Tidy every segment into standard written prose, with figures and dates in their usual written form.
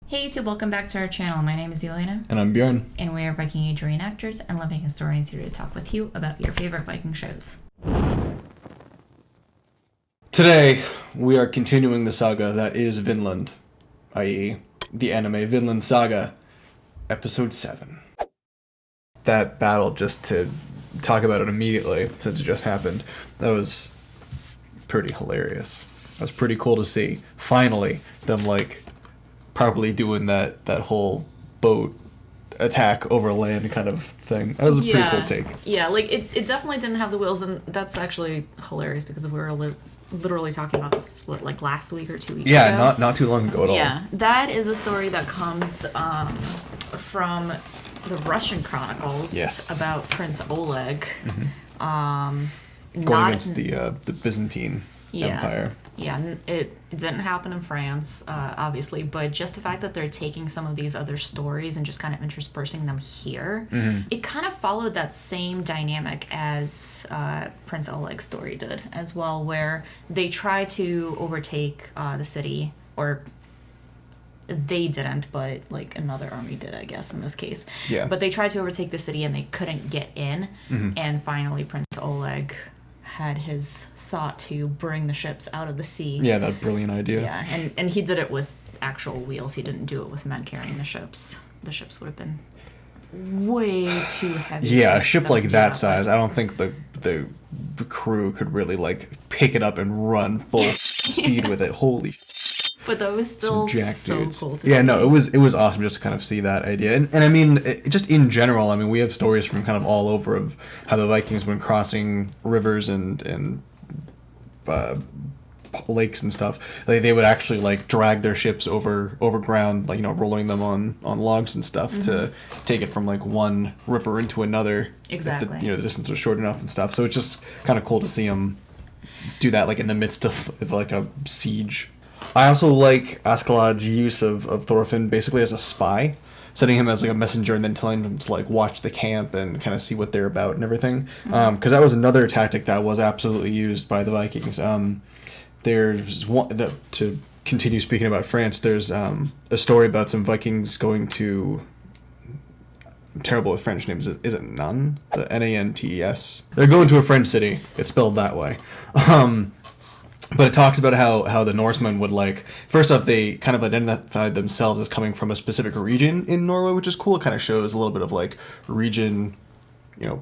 Hey YouTube, welcome back to our channel. My name is Elena. And I'm Bjorn. And we are Viking Age reenactors and living historians here to talk with you about your favorite Viking shows. Today, we are continuing the saga that is Vinland, i.e. the anime Vinland Saga, Episode 7. That battle, just to talk about it immediately, since it just happened, that was pretty hilarious. That was pretty cool to see. Finally, them, properly doing that whole boat attack over land kind of thing. That was a pretty cool take. Yeah, it definitely didn't have the wheels, and that's actually hilarious because we were literally talking about this, last week or 2 weeks ago? Yeah, not too long ago at all. Yeah, that is a story that comes from the Russian chronicles about Prince Oleg. Mm-hmm. Going against the Byzantine Empire. Yeah, it didn't happen in France, obviously, but just the fact that they're taking some of these other stories and just kind of interspersing them here, it kind of followed that same dynamic as Prince Oleg's story did as well, where they try to overtake the city, or they didn't, but another army did, I guess, in this case. Yeah. But they tried to overtake the city and they couldn't get in, and finally Prince Oleg had his thought to bring the ships out of the sea. Yeah, that brilliant idea. Yeah, and he did it with actual wheels. He didn't do it with men carrying the ships. The ships would have been way too heavy. Yeah, a ship like that size, I don't think the crew could really pick it up and run full speed with it. Holy. But that was still so cool to see. Yeah, no, it was awesome just to kind of see that idea. And I mean, just in general, I mean, we have stories from kind of all over of how the Vikings, when crossing rivers and lakes and stuff, they would actually drag their ships over ground, rolling them on logs and stuff to take it from one river into another. Exactly. If the distance was short enough and stuff. So it's just kind of cool to see them do that in the midst of a siege. I also like Askeladd's use of Thorfinn basically as a spy, sending him as a messenger and then telling him to watch the camp and kind of see what they're about and everything. Because that was another tactic that was absolutely used by the Vikings. There's one, to continue speaking about France, there's a story about some Vikings going to, I'm terrible with French names, is it Nantes? The Nantes. They're going to a French city. It's spelled that way. But it talks about how the Norsemen would first off, they kind of identified themselves as coming from a specific region in Norway, which is cool. It kind of shows a little bit of region,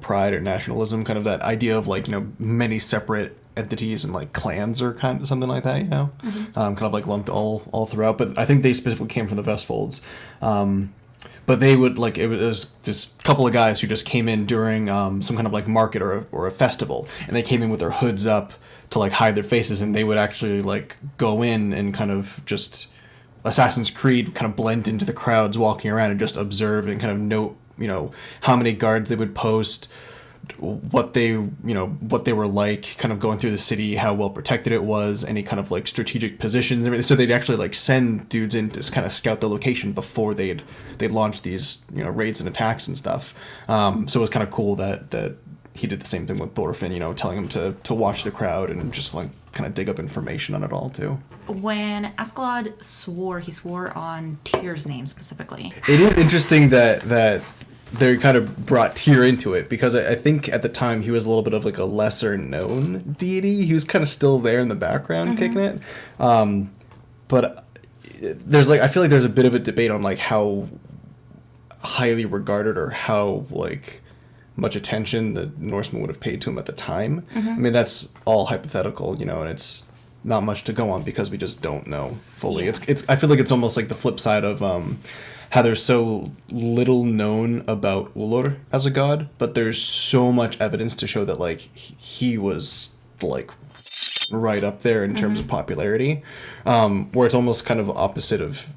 pride or nationalism, kind of that idea of many separate entities and clans or kind of something like that, kind of lumped all throughout. But I think they specifically came from the Vestfolds. But they would it was this couple of guys who just came in during some kind of market or a festival, and they came in with their hoods up to hide their faces, and they would actually go in and kind of just Assassin's Creed kind of blend into the crowds walking around and just observe and kind of note how many guards they would post, what they were kind of going through the city, how well protected it was, any kind of strategic positions and everything. So they'd actually send dudes in to kind of scout the location before they'd launch these raids and attacks and stuff. So it was kind of cool that he did the same thing with Thorfinn, telling him to watch the crowd and just kind of dig up information on it all too. When Askeladd swore, he swore on Tyr's name specifically. It is interesting that they kind of brought Tyr into it, because I think at the time he was a little bit of a lesser known deity. He was kind of still there in the background kicking it. But there's I feel there's a bit of a debate on how highly regarded or how much attention the Norsemen would have paid to him at the time. I mean, that's all hypothetical, and it's not much to go on because we just don't know fully. Yeah. It's I feel it's almost the flip side of how there's so little known about Ullr as a god, but there's so much evidence to show that he was right up there in terms of popularity, where it's almost kind of opposite of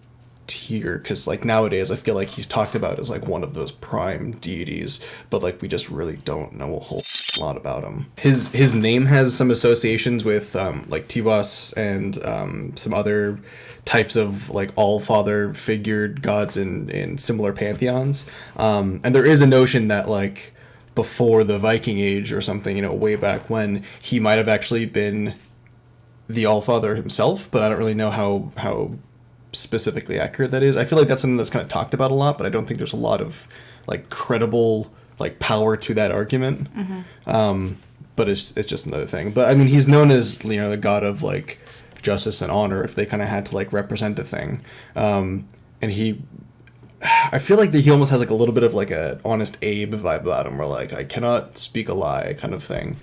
Tyr, because nowadays I feel he's talked about as one of those prime deities, but we just really don't know a whole lot about him. His name has some associations with Tiwaz and some other types of all-father figured gods in similar pantheons, and there is a notion that before the Viking Age or something, way back when, he might have actually been the Allfather himself, but I don't really know how specifically accurate that is. I feel like that's something that's kind of talked about a lot, but I don't think there's a lot of like credible like power to that argument. But it's just another thing. But I mean, he's known as the god of like justice and honor if they kind of had to like represent a thing. And I feel like that he almost has like a little bit of like a Honest Abe vibe about him, where like I cannot speak a lie kind of thing.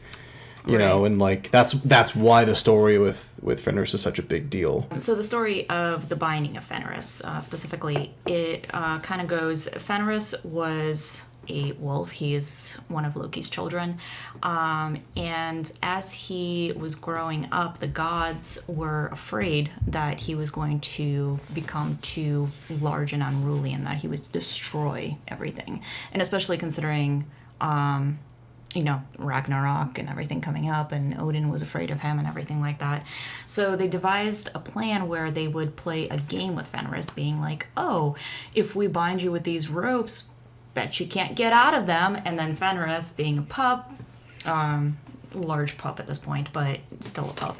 You know, and like that's why the story with Fenris is such a big deal. So the story of the binding of Fenris, specifically, it kind of goes. Fenris was a wolf. He is one of Loki's children, and as he was growing up, the gods were afraid that he was going to become too large and unruly, and that he would destroy everything. And especially considering Ragnarok and everything coming up, and Odin was afraid of him and everything like that. So they devised a plan where they would play a game with Fenris, being like, oh, if we bind you with these ropes, bet you can't get out of them. And then Fenris, being a pup, large pup at this point, but still a pup,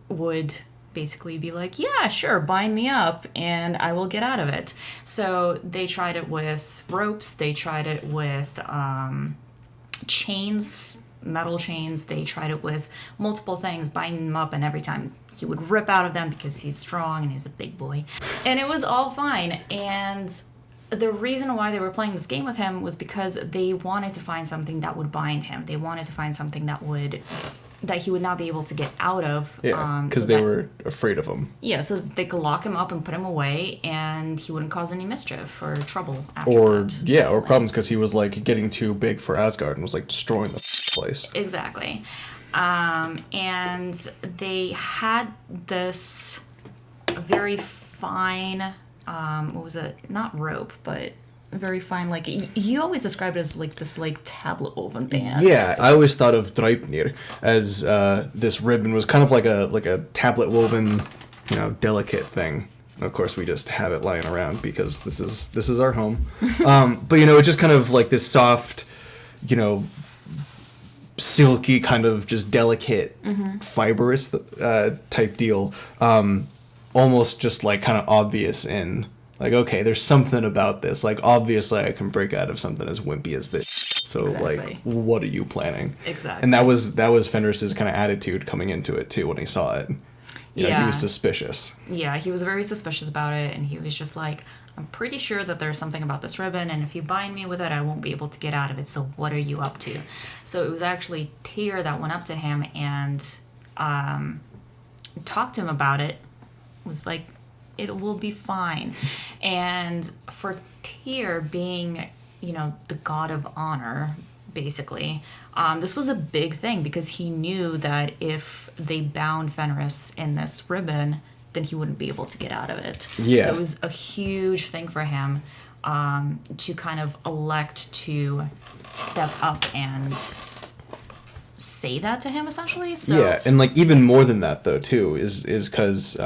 would basically be like, yeah, sure, bind me up and I will get out of it. So they tried it with ropes, they tried it with chains, metal chains. They tried it with multiple things, binding him up, and every time he would rip out of them because he's strong and he's a big boy. And it was all fine. And the reason why they were playing this game with him was because they wanted to find something that would bind him. They wanted to find something that he would not be able to get out of. Yeah, because they were afraid of him. Yeah, so they could lock him up and put him away, and he wouldn't cause any mischief or trouble after that. Or problems because he was like getting too big for Asgard and was like destroying the place. Exactly. And they had this very fine, what was it? Not rope, but very fine, like, you always described it as like this like tablet woven band. Yeah, I always thought of Dreipnir as this ribbon was kind of like a tablet woven, delicate thing. And of course, we just have it lying around because this is our home. But it's just kind of like this soft, silky kind of just delicate, fibrous type deal. Almost just like kind of obvious in. Like, okay, there's something about this. Like, obviously, I can break out of something as wimpy as this. So, like, what are you planning? Exactly. And that was Fenris's kind of attitude coming into it, too, when he saw it. He was suspicious. Yeah, he was very suspicious about it, and he was just like, I'm pretty sure that there's something about this ribbon, and if you bind me with it, I won't be able to get out of it, so what are you up to? So it was actually Tyr that went up to him and talked to him about it, was like, it will be fine. And for Tyr being, the god of honor, basically, this was a big thing because he knew that if they bound Fenris in this ribbon, then he wouldn't be able to get out of it. Yeah. So it was a huge thing for him to kind of elect to step up and say that to him, essentially. So yeah, and like even more than that though too is because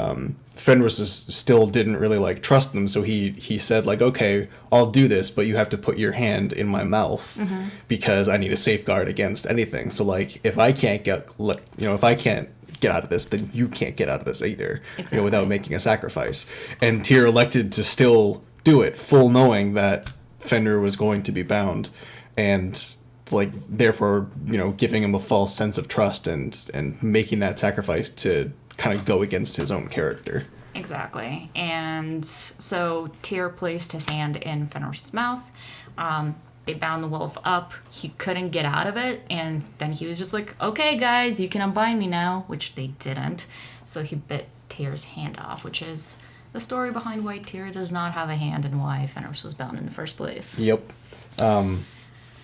Fenris still didn't really like trust them, so he said like, okay, I'll do this, but you have to put your hand in my mouth because I need a safeguard against anything. So like if I can't get out of this, then you can't get out of this either. Exactly. Without making a sacrifice. And Tyr elected to still do it, full knowing that Fenrir was going to be bound, and like therefore giving him a false sense of trust and making that sacrifice to kind of go against his own character. Exactly. And so Tyr placed his hand in Fenris' mouth. They bound the wolf up. He couldn't get out of it, and then he was just like, okay guys, you can unbind me now, which they didn't. So he bit Tyr's hand off, which is the story behind why Tyr does not have a hand and why Fenris was bound in the first place. Yep.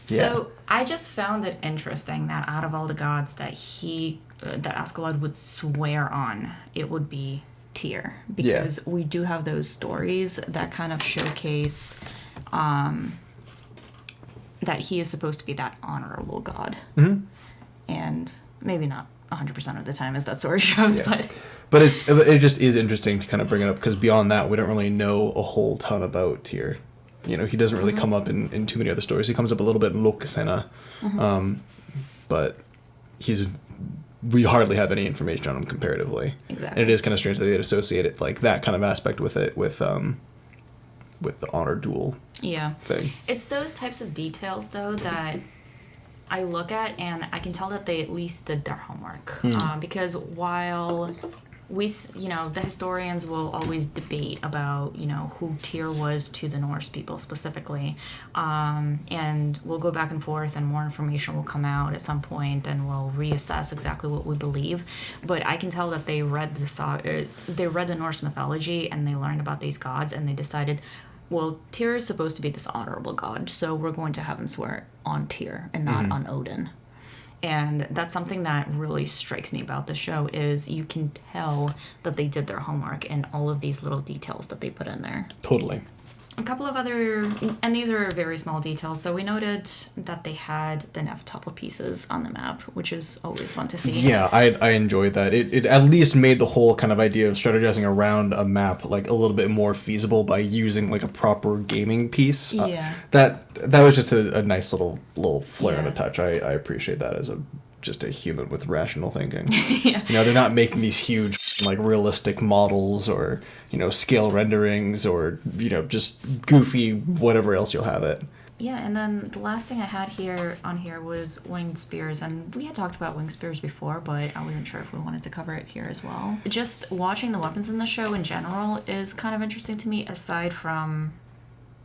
So I just found it interesting that out of all the gods that that Askeladd would swear on, it would be Tyr, because we do have those stories that kind of showcase that he is supposed to be that honorable god, and maybe not 100% of the time as that story shows, but it just is interesting to kind of bring it up because beyond that we don't really know a whole ton about Tyr. He doesn't really come up in too many other stories. He comes up a little bit in Lokasena, but he's we hardly have any information on them comparatively. Exactly. And it is kind of strange that they'd associate it, like, that kind of aspect with it, with the honor duel thing. It's those types of details, though, that I look at and I can tell that they at least did their homework. Because while the historians will always debate about, who Tyr was to the Norse people specifically. And we'll go back and forth and more information will come out at some point and we'll reassess exactly what we believe. But I can tell that they read the Norse mythology and they learned about these gods and they decided, well, Tyr is supposed to be this honorable god, so we're going to have him swear on Tyr and not on Odin. And that's something that really strikes me about the show is you can tell that they did their homework and all of these little details that they put in there. Totally. A couple of other, and these are very small details. So we noted that they had the Nefertopol pieces on the map, which is always fun to see. Yeah, I enjoyed that. It at least made the whole kind of idea of strategizing around a map like a little bit more feasible by using like a proper gaming piece. That was just a nice little flair and a touch. I appreciate that as just a human with rational thinking. They're not making these huge like realistic models or scale renderings or just goofy whatever else you'll have it. Yeah, and then the last thing I had here was winged spears, and we had talked about winged spears before, but I wasn't sure if we wanted to cover it here as well. Just watching the weapons in the show in general is kind of interesting to me, aside from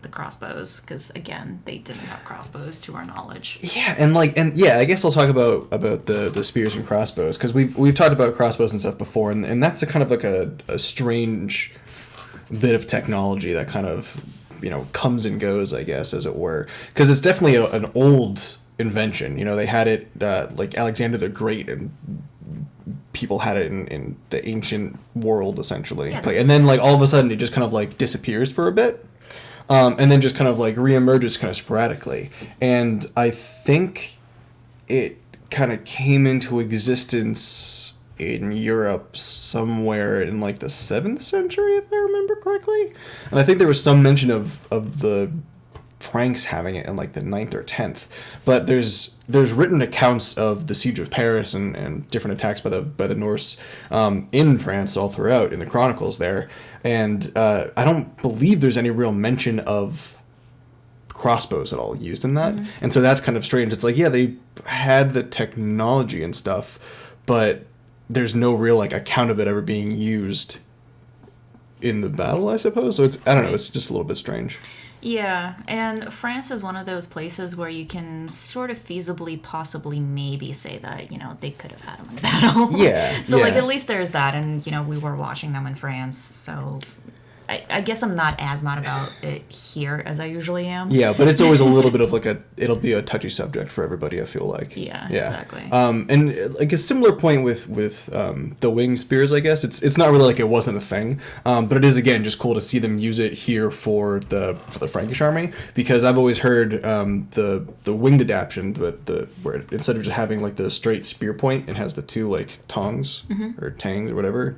the crossbows, because again, they didn't have crossbows to our knowledge. Yeah, I guess I'll talk about the spears and crossbows, because we've talked about crossbows and stuff before, and that's a kind of like a strange bit of technology that kind of comes and goes, I guess, as it were, because it's definitely an old invention. They had it like Alexander the Great, and people had it in the ancient world essentially, and then like all of a sudden it just kind of like disappears for a bit. And then just kind of like reemerges kind of sporadically. And I think it kind of came into existence in Europe somewhere in like the 7th century, if I remember correctly. And I think there was some mention of the Franks having it in like the 9th or 10th. But there's written accounts of the siege of Paris and different attacks by the Norse in France all throughout in the chronicles there. And I don't believe there's any real mention of crossbows at all used in that. And so that's kind of strange. It's like, yeah, they had the technology and stuff, but there's no real like account of it ever being used in the battle, I suppose. So I don't know, it's just a little bit strange. Yeah, and France is one of those places where you can sort of feasibly, possibly, maybe say that, they could have had them in battle. Yeah. So, like, at least there's that, and, we were watching them in France, so I guess I'm not as mad about it here as I usually am. Yeah, but it's always a little bit of like it'll be a touchy subject for everybody, I feel like. Yeah. Exactly. And like a similar point with the wing spears, I guess it's not really like it wasn't a thing, but it is again just cool to see them use it here for the Frankish army, because I've always heard the winged adaptation, where instead of just having like the straight spear point, it has the two like tongs or tangs or whatever.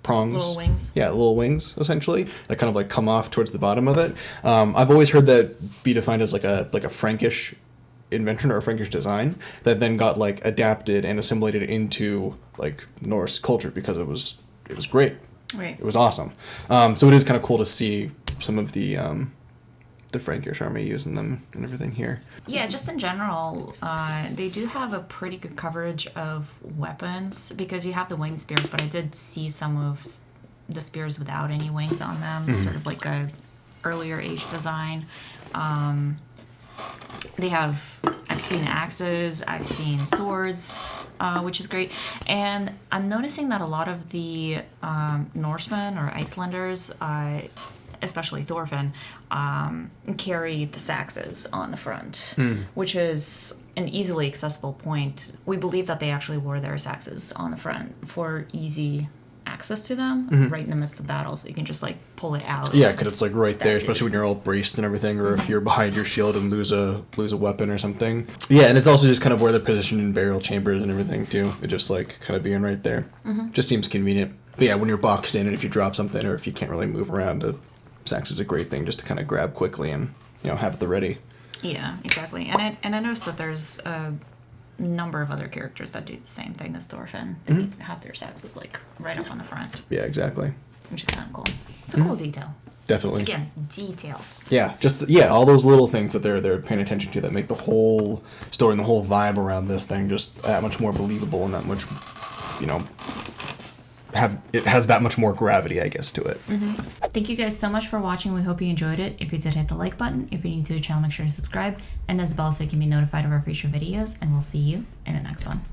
Prongs. Little wings. Yeah, little wings, essentially, that kind of like come off towards the bottom of it. I've always heard that be defined as like a Frankish invention or a Frankish design that then got like adapted and assimilated into like Norse culture because it was great. Right. It was awesome. So it is kind of cool to see some of the Frankish army using them and everything here. Yeah, just in general, they do have a pretty good coverage of weapons, because you have the winged spears, but I did see some of the spears without any wings on them, sort of like a earlier age design. I've seen axes, I've seen swords, which is great. And I'm noticing that a lot of the Norsemen or Icelanders, especially Thorfinn, carry the saxes on the front, which is an easily accessible point. We believe that they actually wore their saxes on the front for easy access to them right in the midst of battle, so you can just like pull it out. Yeah, because it's like right there, especially when you're all braced and everything, or if you're behind your shield and lose a weapon or something. Yeah, and it's also just kind of where they're positioned in burial chambers and everything too. It just like kind of being right there. Just seems convenient. But yeah, when you're boxed in and if you drop something or if you can't really move around, a sax is a great thing just to kind of grab quickly and have at the ready. Yeah, exactly. And I noticed that there's number of other characters that do the same thing as Thorfinn. They have their sexes like right up on the front. Yeah, exactly. Which is kind of cool. It's a cool detail. Definitely. Again, details. Yeah, all those little things that they're paying attention to that make the whole story and the whole vibe around this thing just that much more believable and that much, it has that much more gravity, I guess, to it. Thank you guys so much for watching. We hope you enjoyed it. If you did, hit the like button. If you're new to the channel, make sure to subscribe and hit the bell so you can be notified of our future videos. And we'll see you in the next one.